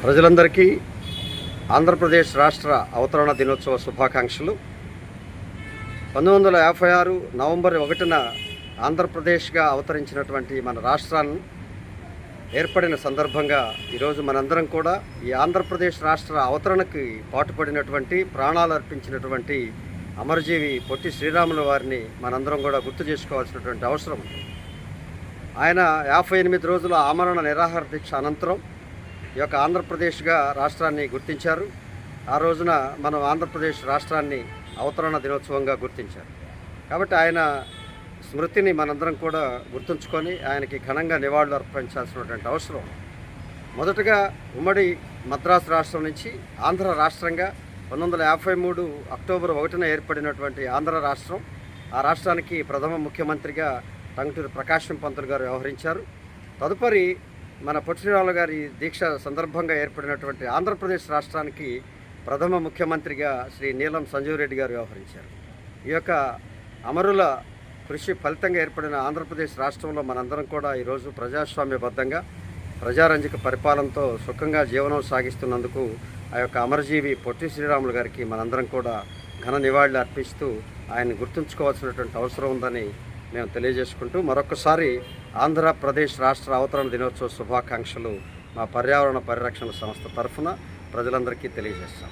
ప్రజలందరికీ ఆంధ్రప్రదేశ్ రాష్ట్ర అవతరణ దినోత్సవ శుభాకాంక్షలు. 1956 నవంబర్ 1న ఆంధ్రప్రదేశ్గా అవతరించినటువంటి మన రాష్ట్రాన్ని ఏర్పడిన సందర్భంగా ఈరోజు మనందరం కూడా ఈ ఆంధ్రప్రదేశ్ రాష్ట్ర అవతరణకి పాటుపడినటువంటి ప్రాణాలు అర్పించినటువంటి అమరజీవి పొట్టి శ్రీరాములు వారిని మనందరం కూడా గుర్తు చేసుకోవాల్సినటువంటి అవసరం. ఆయన 58 రోజుల ఆమరణ నిరాహార దీక్ష అనంతరం ఈ యొక్క ఆంధ్రప్రదేశ్గా రాష్ట్రాన్ని గుర్తించారు. ఆ రోజున మనం ఆంధ్రప్రదేశ్ రాష్ట్రాన్ని అవతరణ దినోత్సవంగా గుర్తించారు. కాబట్టి ఆయన స్మృతిని మనందరం కూడా గుర్తుంచుకొని ఆయనకి ఘనంగా నివాళులు అర్పించాల్సినటువంటి అవసరం. మొదటగా ఉమ్మడి మద్రాసు రాష్ట్రం నుంచి ఆంధ్ర రాష్ట్రంగా 1953 అక్టోబర్ 1న ఏర్పడినటువంటి ఆంధ్ర రాష్ట్రం. ఆ రాష్ట్రానికి ప్రథమ ముఖ్యమంత్రిగా టంగుటూరి ప్రకాశం పంతులు గారు వ్యవహరించారు. తదుపరి మన పొట్టి శ్రీరాములు గారి దీక్ష సందర్భంగా ఏర్పడినటువంటి ఆంధ్రప్రదేశ్ రాష్ట్రానికి ప్రథమ ముఖ్యమంత్రిగా శ్రీ నీలం సంజీవ్ రెడ్డి గారు వ్యవహరించారు. ఈ యొక్క అమరుల కృషి ఫలితంగా ఏర్పడిన ఆంధ్రప్రదేశ్ రాష్ట్రంలో మనందరం కూడా ఈరోజు ప్రజాస్వామ్యబద్ధంగా ప్రజారంజక పరిపాలనతో సుఖంగా జీవనం సాగిస్తున్నందుకు ఆ యొక్క అమరజీవి పొట్టి శ్రీరాములు గారికి మనందరం కూడా ఘన నివాళులు అర్పిస్తూ ఆయన గుర్తుంచుకోవాల్సినటువంటి అవసరం ఉందని మేము తెలియజేసుకుంటూ మరొకసారి ఆంధ్రప్రదేశ్ రాష్ట్ర అవతరణ దినోత్సవ శుభాకాంక్షలు మా పర్యావరణ పరిరక్షణ సంస్థ తరఫున ప్రజలందరికీ తెలియజేస్తాం.